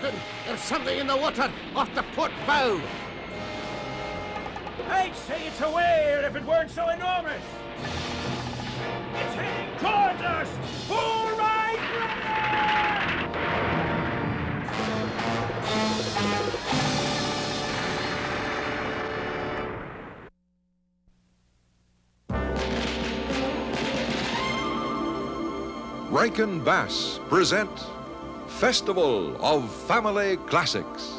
Captain! There's something in the water off the port bow! I'd say it's a whale if it weren't so enormous! It's heading towards us! Full right Rankin Bass present Festival of Family Classics.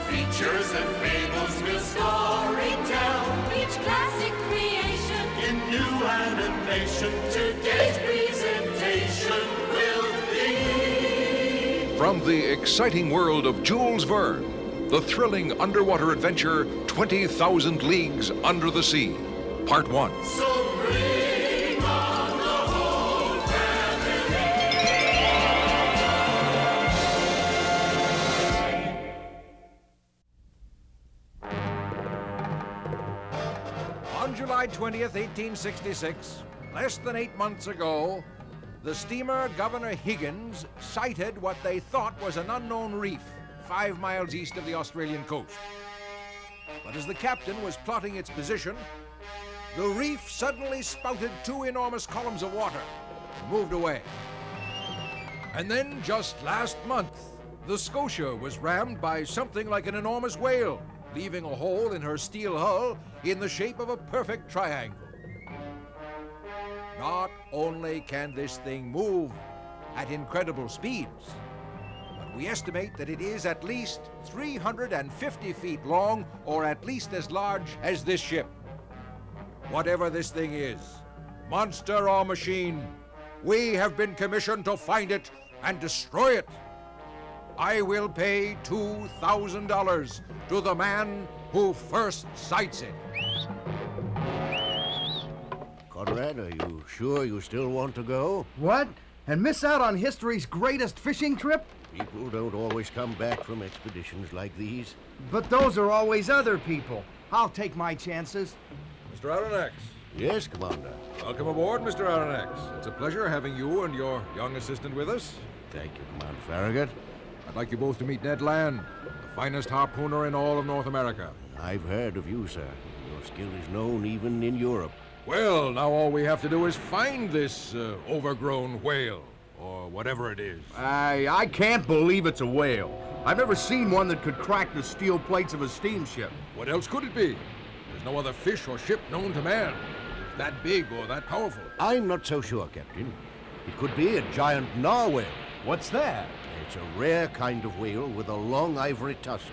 Features and fables will story tell. Each classic creation in new animation. Today's presentation will be From the exciting world of Jules Verne, the thrilling underwater adventure 20,000 Leagues Under the Sea, Part 1. so bring on the whole family. On July 20th, 1866, less than 8 months ago, the steamer Governor Higgins sighted what they thought was an unknown reef 5 miles east of the Australian coast. But as the captain was plotting its position, the reef suddenly spouted 2 enormous columns of water and moved away. And then, just last month, the Scotia was rammed by something like an enormous whale, leaving a hole in her steel hull in the shape of a perfect triangle. Not only can this thing move at incredible speeds, but we estimate that it is at least 350 feet long, or at least as large as this ship. Whatever this thing is, monster or machine, we have been commissioned to find it and destroy it. I will pay $2,000 to the man who first sights it. Conrad, are you sure you still want to go? What? And miss out on history's greatest fishing trip? People don't always come back from expeditions like these. But those are always other people. I'll take my chances. Mr. Aronnax. Yes, Commander. Welcome aboard, Mr. Aronnax. It's a pleasure having you and your young assistant with us. Thank you, Commander Farragut. I'd like you both to meet Ned Land, the finest harpooner in all of North America. I've heard of you, sir. Your skill is known even in Europe. Well, now all we have to do is find this overgrown whale, or whatever it is. I can't believe it's a whale. I've never seen one that could crack the steel plates of a steamship. What else could it be? There's no other fish or ship known to man that big or that powerful. I'm not so sure, Captain. It could be a giant narwhal. What's that? It's a rare kind of whale with a long ivory tusk,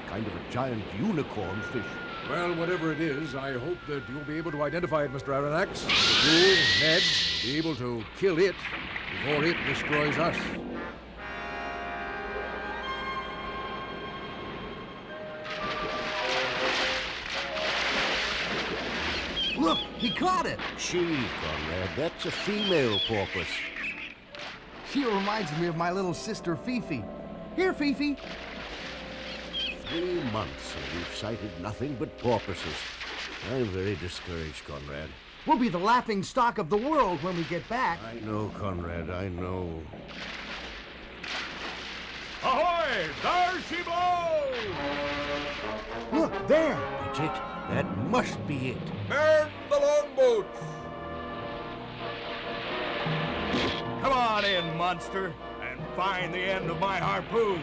kind of a giant unicorn fish. Well, whatever it is, I hope that you'll be able to identify it, Mr. Aronnax. You, Ned, be able to kill it before it destroys us. Look, he caught it. She, Conrad, that's a female porpoise. She reminds me of my little sister, Fifi. Here, Fifi. 3 months and we've sighted nothing but porpoises. I'm very discouraged, Conrad. We'll be the laughing stock of the world when we get back. I know, Conrad, I know. Ahoy! There she blows! Look, there. That's it. That must be it. Burn the longboats! Come on in, monster, and find the end of my harpoon.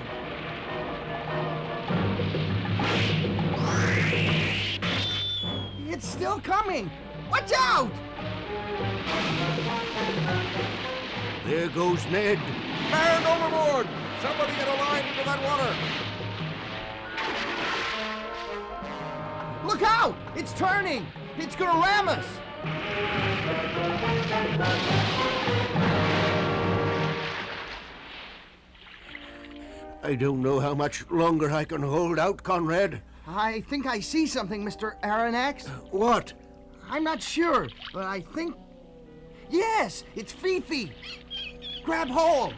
It's still coming. Watch out! There goes Ned. Man overboard! Somebody get a line into that water! Look out! It's turning! It's gonna ram us! I don't know how much longer I can hold out, Conrad. I think I see something, Mr. Aronnax. What? I'm not sure, but I think... Yes, it's Fifi. Grab hold.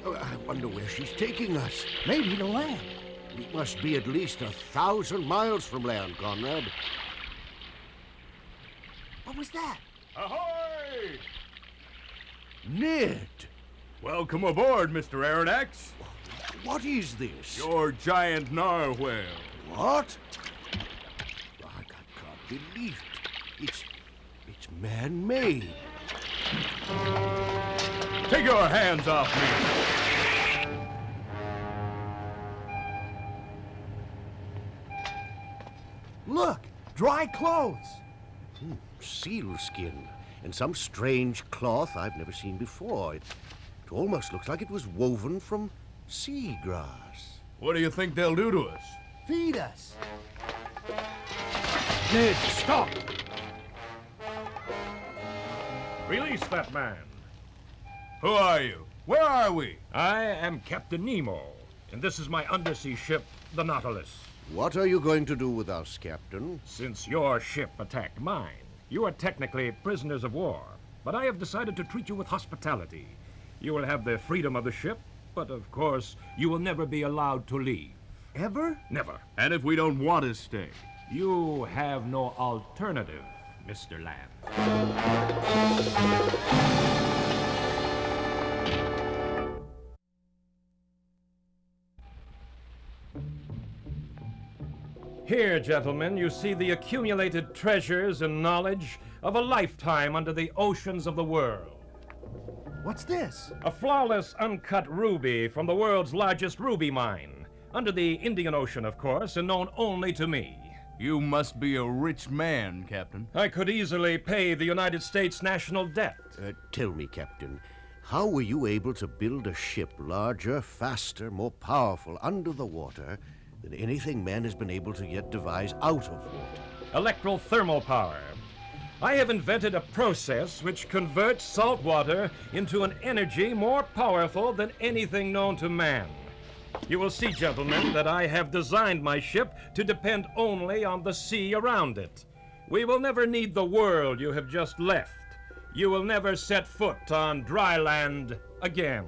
I wonder where she's taking us. Maybe to land. We must be at least 1,000 miles from land, Conrad. What was that? Ahoy! Ned! Welcome aboard, Mr. Aronnax. What is this? Your giant narwhal. What? I can't believe it. It's man-made. Take your hands off me. Look, dry clothes. Sealskin and some strange cloth I've never seen before. It almost looks like it was woven from seagrass. What do you think they'll do to us? Feed us. Ned, stop! Release that man. Who are you? Where are we? I am Captain Nemo, and this is my undersea ship, the Nautilus. What are you going to do with us, Captain? Since your ship attacked mine, you are technically prisoners of war, but I have decided to treat you with hospitality. You will have the freedom of the ship, but of course, you will never be allowed to leave. Ever? Never. And if we don't want to stay? You have no alternative, Mr. Land. Here, gentlemen, you see the accumulated treasures and knowledge of a lifetime under the oceans of the world. What's this? A flawless, uncut ruby from the world's largest ruby mine. Under the Indian Ocean, of course, and known only to me. You must be a rich man, Captain. I could easily pay the United States national debt. Tell me, Captain, how were you able to build a ship larger, faster, more powerful under the water than anything man has been able to yet devise out of water? Electral thermal power. I have invented a process which converts salt water into an energy more powerful than anything known to man. You will see, gentlemen, that I have designed my ship to depend only on the sea around it. We will never need the world you have just left. You will never set foot on dry land again.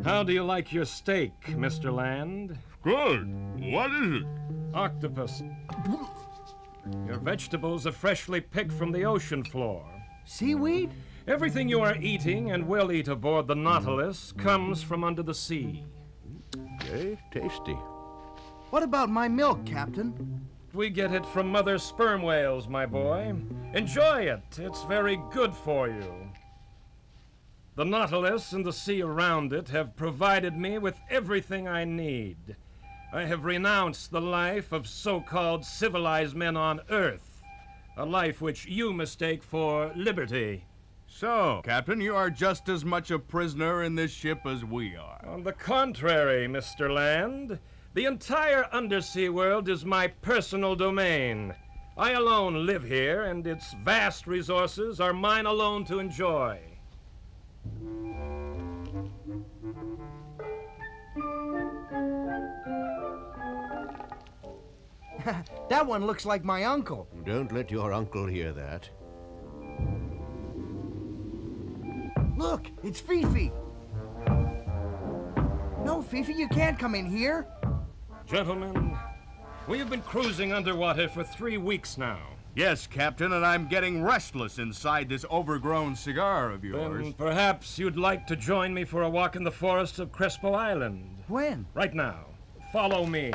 How do you like your steak, Mr. Land? Good. What is it? Octopus. Your vegetables are freshly picked from the ocean floor. Seaweed? Everything you are eating and will eat aboard the Nautilus comes from under the sea. Very tasty. What about my milk, Captain? We get it from mother sperm whales, my boy. Enjoy it. It's very good for you. The Nautilus and the sea around it have provided me with everything I need. I have renounced the life of so-called civilized men on Earth, a life which you mistake for liberty. So, Captain, you are just as much a prisoner in this ship as we are. On the contrary, Mr. Land, the entire undersea world is my personal domain. I alone live here, and its vast resources are mine alone to enjoy. That one looks like my uncle. Don't let your uncle hear that. Look, it's Fifi. No, Fifi, you can't come in here. Gentlemen, we have been cruising underwater for 3 weeks now. Yes, Captain, and I'm getting restless inside this overgrown cigar of yours. Then perhaps you'd like to join me for a walk in the forests of Crespo Island. When? Right now. Follow me.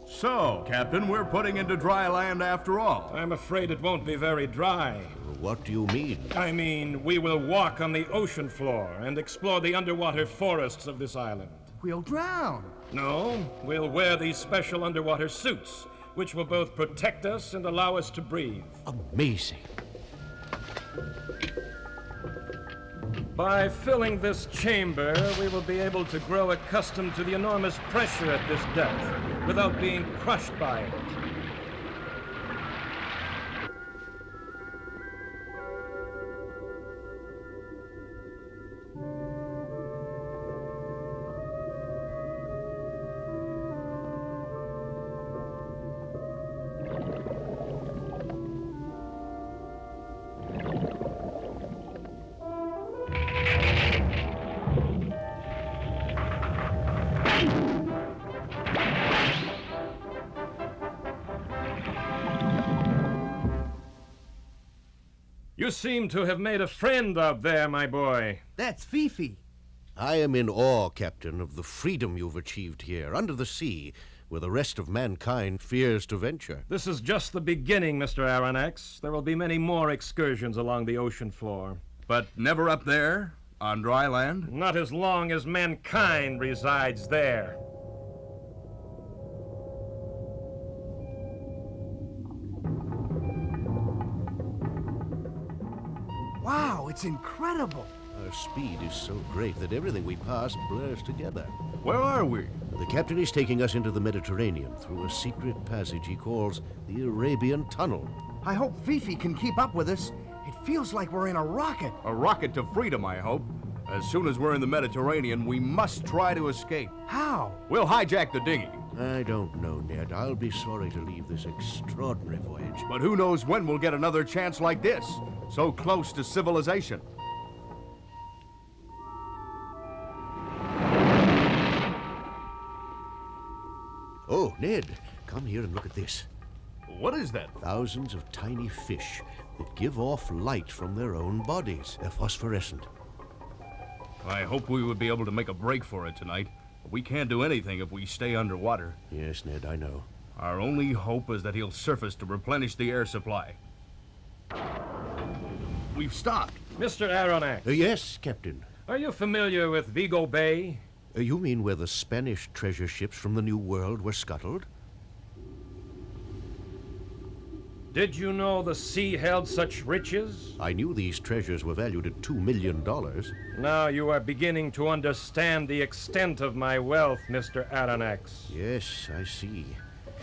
So, Captain, we're putting into dry land after all. I'm afraid it won't be very dry. What do you mean? I mean, we will walk on the ocean floor and explore the underwater forests of this island. We'll drown. No, we'll wear these special underwater suits, which will both protect us and allow us to breathe. Amazing. By filling this chamber, we will be able to grow accustomed to the enormous pressure at this depth without being crushed by it. You seem to have made a friend out there, my boy. That's Fifi. I am in awe, Captain, of the freedom you've achieved here, under the sea, where the rest of mankind fears to venture. This is just the beginning, Mr. Aronnax. There will be many more excursions along the ocean floor. But never up there, on dry land? Not as long as mankind resides there. Wow, it's incredible. Our speed is so great that everything we pass blurs together. Where are we? The captain is taking us into the Mediterranean through a secret passage he calls the Arabian Tunnel. I hope Fifi can keep up with us. It feels like we're in a rocket. A rocket to freedom, I hope. As soon as we're in the Mediterranean, we must try to escape. How? We'll hijack the dinghy. I don't know, Ned. I'll be sorry to leave this extraordinary voyage. But who knows when we'll get another chance like this, so close to civilization. Oh, Ned, come here and look at this. What is that? Thousands of tiny fish that give off light from their own bodies. They're phosphorescent. I hope we would be able to make a break for it tonight. We can't do anything if we stay underwater. Yes, Ned, I know. Our only hope is that he'll surface to replenish the air supply. We've stopped. Mr. Aronnax, Yes, Captain. are you familiar with Vigo Bay? You mean where the Spanish treasure ships from the New World were scuttled? Did you know the sea held such riches? I knew these treasures were valued at $2 million. Now you are beginning to understand the extent of my wealth, Mr. Aronnax. Yes, I see.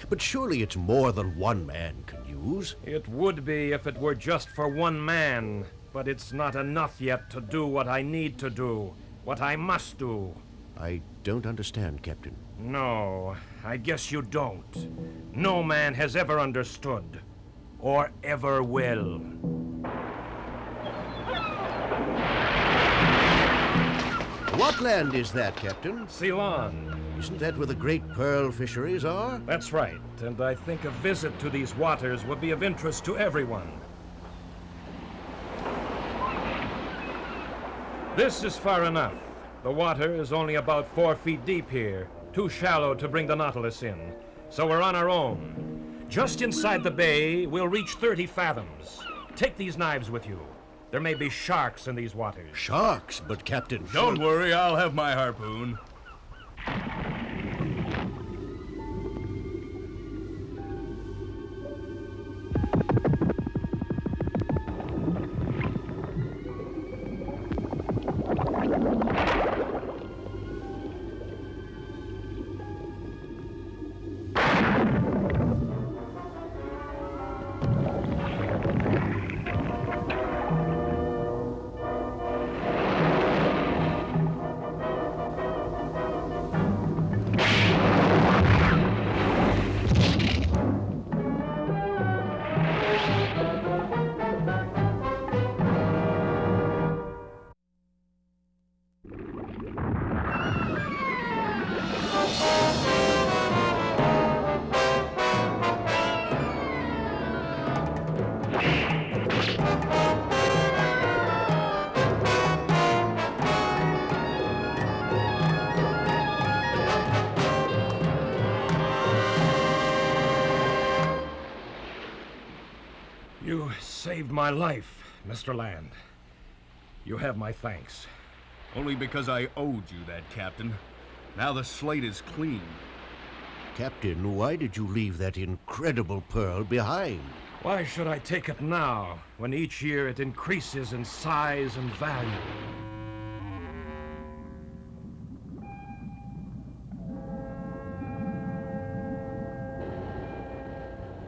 But surely it's more than one man can use. It would be if it were just for one man, but it's not enough yet to do what I need to do, what I must do. I don't understand, Captain. No, I guess you don't. No man has ever understood, or ever will. What land is that, Captain? Ceylon. Isn't that where the great pearl fisheries are? That's right, and I think a visit to these waters would be of interest to everyone. This is far enough. The water is only about 4 feet deep here, too shallow to bring the Nautilus in, so we're on our own. Just inside the bay, we'll reach 30 fathoms. Take these knives with you. There may be sharks in these waters. Sharks, but Captain... Don't worry, I'll have my harpoon. You saved my life, Mr. Land. You have my thanks. Only because I owed you that, Captain. Now the slate is clean. Captain, why did you leave that incredible pearl behind? Why should I take it now, when each year it increases in size and value?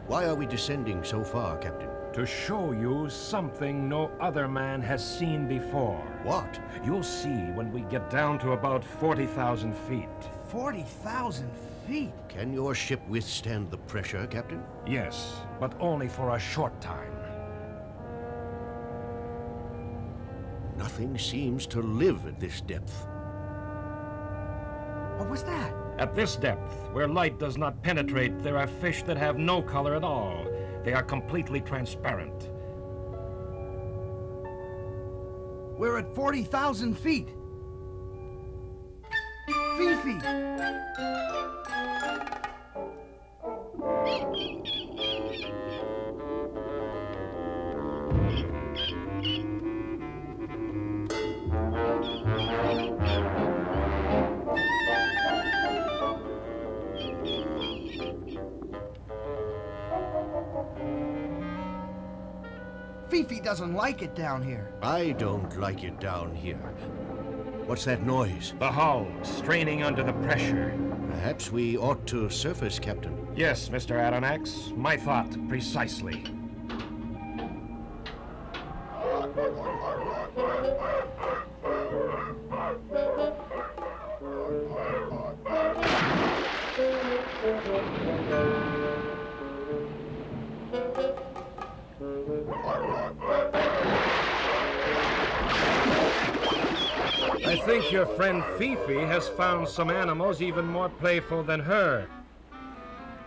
Why are we descending so far, Captain? To show you something no other man has seen before. What? You'll see when we get down to about 40,000 feet. 40,000 feet? Can your ship withstand the pressure, Captain? Yes, but only for a short time. Nothing seems to live at this depth. What was that? At this depth, where light does not penetrate, there are fish that have no color at all. They are completely transparent. We're at 40,000 feet. Fifi! Fifi doesn't like it down here. I don't like it down here. What's that noise? The hull straining under the pressure. Perhaps we ought to surface, Captain. Yes, Mr. Aronnax. My thought precisely. I think your friend Fifi has found some animals even more playful than her.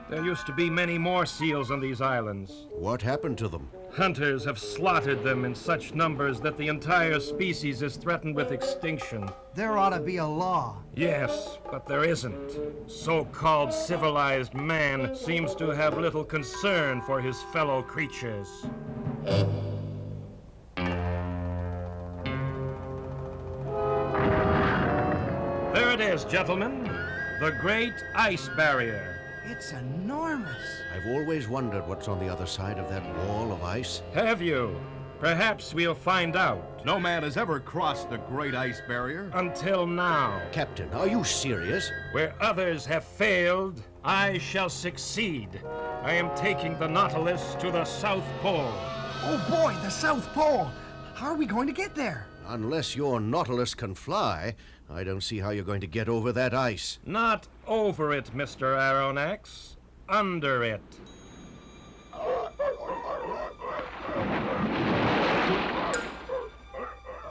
There used to be many more seals on these islands. What happened to them? Hunters have slaughtered them in such numbers that the entire species is threatened with extinction. There ought to be a law. Yes, but there isn't. So-called civilized man seems to have little concern for his fellow creatures. There it is, gentlemen. The Great Ice Barrier. It's enormous. I've always wondered what's on the other side of that wall of ice. Have you? Perhaps we'll find out. No man has ever crossed the Great Ice Barrier. Until now. Captain, are you serious? Where others have failed, I shall succeed. I am taking the Nautilus to the South Pole. Oh boy, the South Pole. How are we going to get there? Unless your Nautilus can fly, I don't see how you're going to get over that ice. Not over it, Mr. Aronnax. Under it.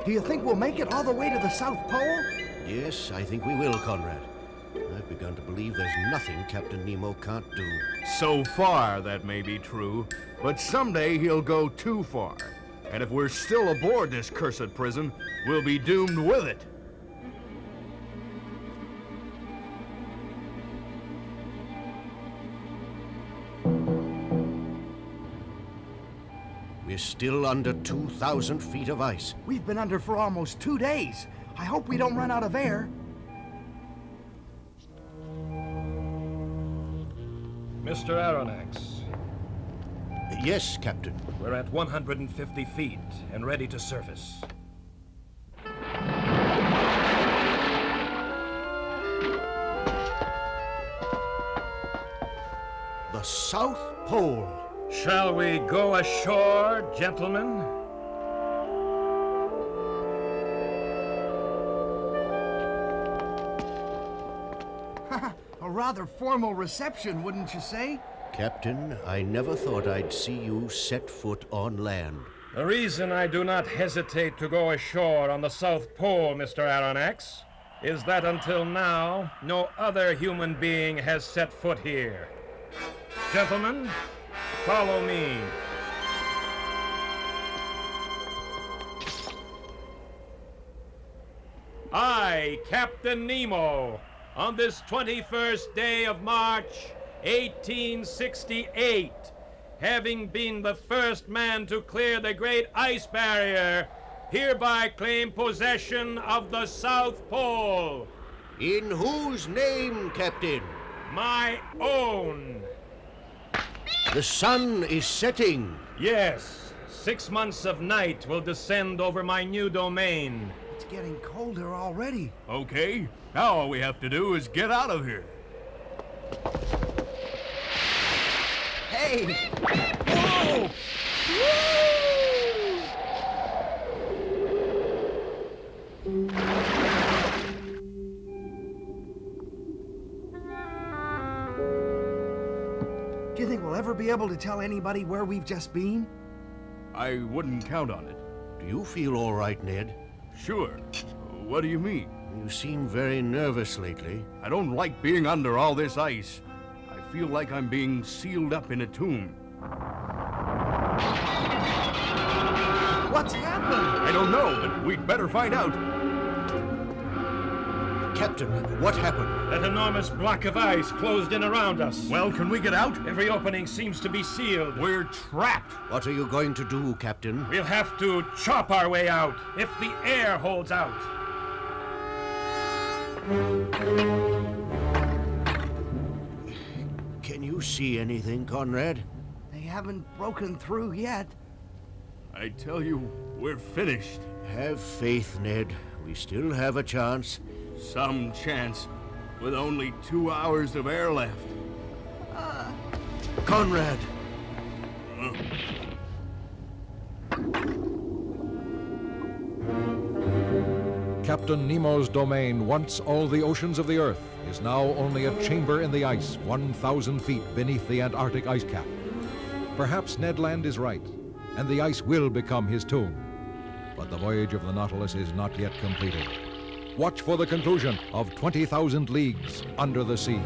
Do you think we'll make it all the way to the South Pole? Yes, I think we will, Conrad. I've begun to believe there's nothing Captain Nemo can't do. So far, that may be true, but someday he'll go too far. And if we're still aboard this cursed prison, we'll be doomed with it. We're still under 2,000 feet of ice. We've been under for almost 2 days. I hope we don't run out of air. Mr. Aronnax, Yes, Captain. we're at 150 feet and ready to surface. The South Pole. Shall we go ashore, gentlemen? A rather formal reception, wouldn't you say? Captain, I never thought I'd see you set foot on land. The reason I do not hesitate to go ashore on the South Pole, Mr. Aronnax, is that until now, no other human being has set foot here. Gentlemen, follow me. I, Captain Nemo, on this 21st day of March, 1868, having been the first man to clear the Great Ice Barrier, hereby claim possession of the South Pole. In whose name, Captain? My own. The sun is setting. Yes, 6 months of night will descend over my new domain. It's getting colder already. Okay, now all we have to do is get out of here. Hey! Whoa! Do you think we'll ever be able to tell anybody where we've just been? I wouldn't count on it. Do you feel all right, Ned? Sure. What do you mean? You seem very nervous lately. I don't like being under all this ice. I feel like I'm being sealed up in a tomb. What's happened? I don't know, but we'd better find out. Captain, what happened? That enormous block of ice closed in around us. Well, can we get out? Every opening seems to be sealed. We're trapped. What are you going to do, Captain? We'll have to chop our way out if the air holds out. Can you see anything, Conrad? They haven't broken through yet. I tell you, we're finished. Have faith, Ned. We still have a chance. Some chance, with only 2 hours of air left. Conrad! Captain Nemo's domain, once all the oceans of the Earth, is now only a chamber in the ice 1,000 feet beneath the Antarctic ice cap. Perhaps Ned Land is right, and the ice will become his tomb. But the voyage of the Nautilus is not yet completed. Watch for the conclusion of 20,000 Leagues Under the Sea.